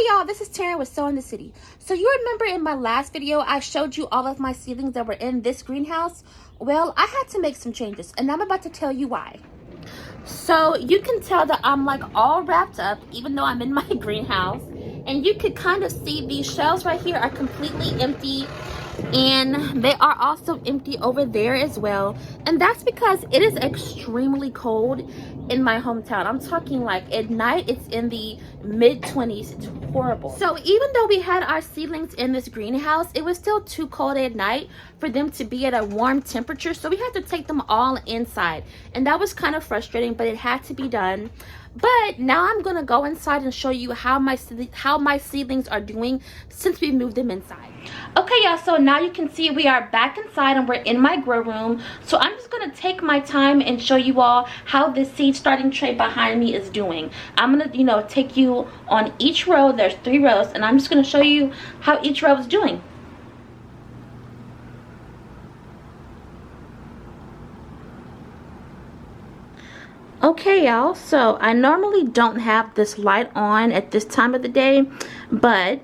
y'all, this is Taryn with Sowing the City. So you remember in my last video I showed you all of my seedlings that were in this greenhouse? Well, I had to make some changes and I'm about to tell you why. So you can tell that I'm like all wrapped up even though I'm in my greenhouse, and you could kind of see these shelves right here are completely empty, and they are also empty over there as well. And that's because it is extremely cold in my hometown. I'm talking like at night it's in the mid-20s. It's horrible. So even though we had our seedlings in this greenhouse, it was still too cold at night for them to be at a warm temperature, so we had to take them all inside, and that was kind of frustrating, but it had to be done. But now I'm gonna go inside and show you how my seedlings are doing since we moved them inside. Okay y'all, so now you can see we are back inside and we're in my grow room. So I'm just gonna take my time and show you all how this seed starting tray behind me is doing. I'm gonna take you on each row. There's 3 rows, and I'm just gonna show you how each row is doing. Okay y'all, so I normally don't have this light on at this time of the day, but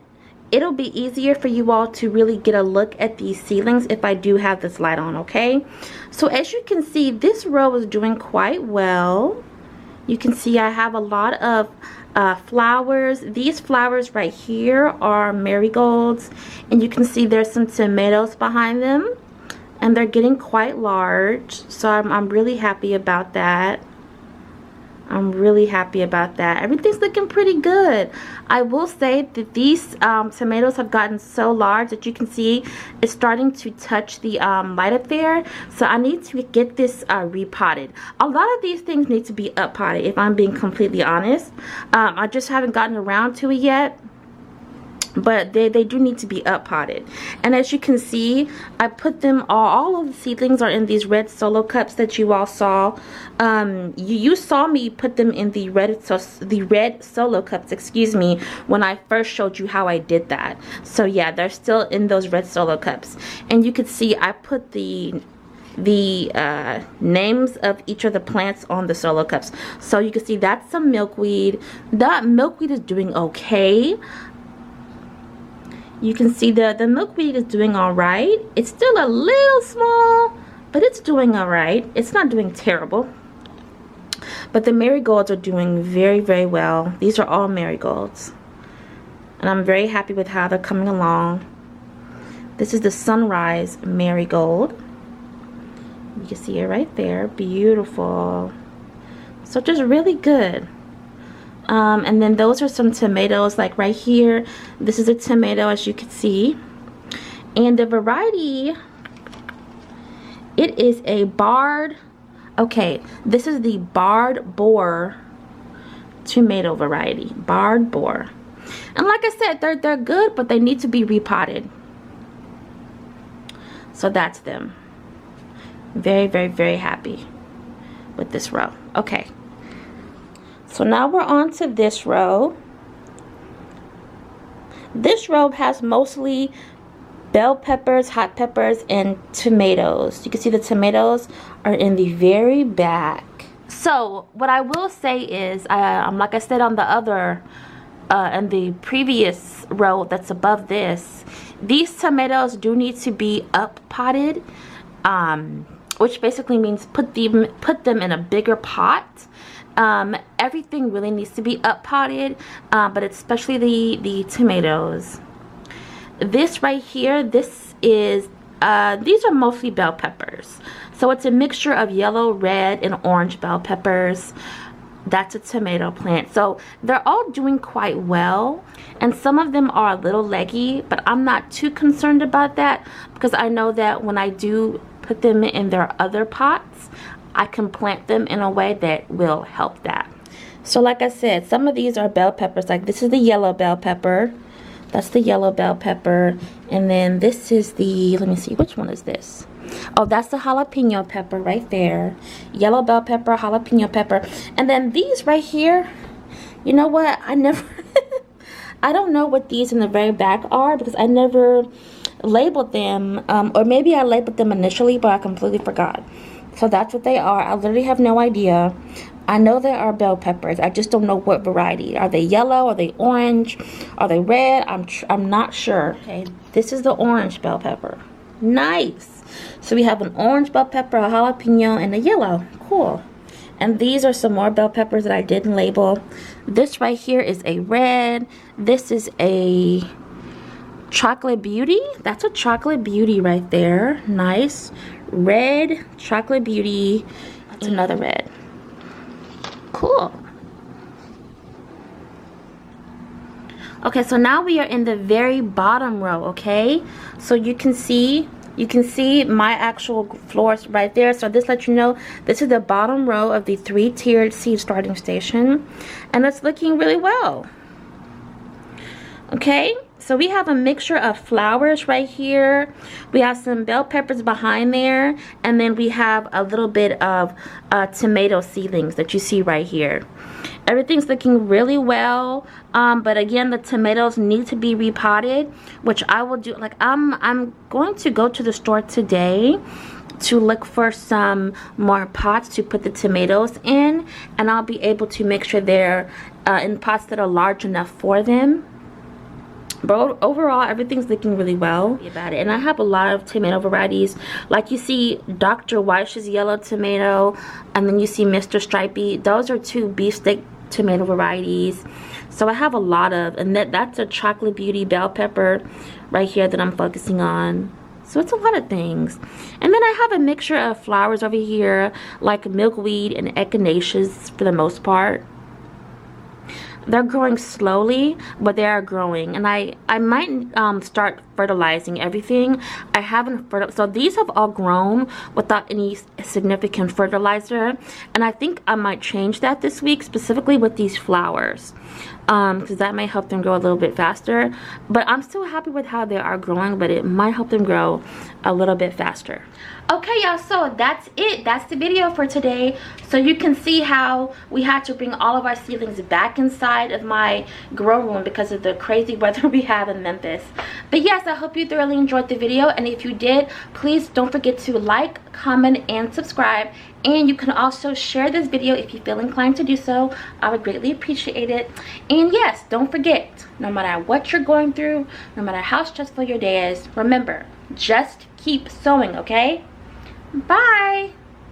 it'll be easier for you all to really get a look at these seedlings if I do have this light on, okay? So as you can see, this row is doing quite well. You can see I have a lot of flowers. These flowers right here are marigolds, and you can see there's some tomatoes behind them, and they're getting quite large, so I'm really happy about that. I'm really happy about that. Everything's looking pretty good. I will say that these tomatoes have gotten so large that you can see it's starting to touch the light up there. So I need to get this repotted. A lot of these things need to be up potted, if I'm being completely honest. I just haven't gotten around to it yet, but they do need to be up potted. And as you can see, I put them all of the seedlings are in these red solo cups that you all saw. You saw me put them in the red solo cups, excuse me, when I first showed you how I did that. So yeah, they're still in those red solo cups, and you can see I put the names of each of the plants on the solo cups. So you can see that's some milkweed. That milkweed is doing okay. You can see the milkweed is doing all right. It's still a little small, but it's doing all right. It's not doing terrible. But the marigolds are doing very, very well. These are all marigolds, and I'm very happy with how they're coming along. This is the sunrise marigold. You can see it right there. Beautiful. So just really good. And then those are some tomatoes, like right here. This is a tomato, as you can see. And the variety, it is a barred, okay, this is the barred boar tomato variety. Barred boar. And like I said, they're good, but they need to be repotted. So that's them. Very, very, very happy with this row. Okay. So now we're on to this row. This row has mostly bell peppers, hot peppers, and tomatoes. You can see the tomatoes are in the very back. So what I will say is, like I said on the other, in the previous row that's above this, these tomatoes do need to be up potted, which basically means put them in a bigger pot. Everything really needs to be up potted, but especially the tomatoes. This right here, this is these are mostly bell peppers, so it's a mixture of yellow, red, and orange bell peppers. That's a tomato plant, so they're all doing quite well, and some of them are a little leggy, but I'm not too concerned about that because I know that when I do put them in their other pots, I can plant them in a way that will help that. So like I said, some of these are bell peppers. Like this is the yellow bell pepper. That's the yellow bell pepper. And then this is the, let me see, which one is this? Oh, that's the jalapeno pepper right there. Yellow bell pepper, jalapeno pepper. And then these right here, you know what? I never, I don't know what these in the very back are because I never labeled them. Or maybe I labeled them initially, but I completely forgot. So that's what they are. I literally have no idea. I know there are bell peppers. I just don't know what variety. Are they yellow? Are they orange? Are they red? I'm not sure. Okay, this is the orange bell pepper. Nice. So we have an orange bell pepper, a jalapeno, and a yellow. Cool. And these are some more bell peppers that I didn't label. This right here is a red. This is a chocolate beauty. That's a chocolate beauty right there. Nice. Red chocolate beauty. That's another red. Cool. Okay, so now we are in the very bottom row, okay? So you can see my actual floors right there. So this lets you know this is the bottom row of the 3-tiered seed starting station, and it's looking really well. Okay, so we have a mixture of flowers right here. We have some bell peppers behind there, and then we have a little bit of tomato seedlings that you see right here. Everything's looking really well, but again, the tomatoes need to be repotted, which I will do. Like I'm going to go to the store today to look for some more pots to put the tomatoes in, and I'll be able to make sure they're in pots that are large enough for them. But overall, everything's looking really well about it. And I have a lot of tomato varieties. Like you see Dr. Weish's yellow tomato, and then you see Mr. Stripey. Those are 2 beefsteak tomato varieties. So I have a lot of, and that's a chocolate beauty bell pepper right here that I'm focusing on. So it's a lot of things. And then I have a mixture of flowers over here, like milkweed and echinacea for the most part. They're growing slowly, but they are growing, and I might start fertilizing everything. I haven't so these have all grown without any significant fertilizer, and I think I might change that this week, specifically with these flowers, because that might help them grow a little bit faster. But I'm still happy with how they are growing, but it might help them grow a little bit faster. Okay, y'all, so that's it. That's the video for today. So you can see how we had to bring all of our seedlings back inside of my grow room because of the crazy weather we have in Memphis. But yes, I hope you thoroughly enjoyed the video, and if you did, please don't forget to like, comment, and subscribe. And you can also share this video if you feel inclined to do so. I would greatly appreciate it. And yes, don't forget, no matter what you're going through, no matter how stressful your day is, remember, just keep sowing, okay? Bye.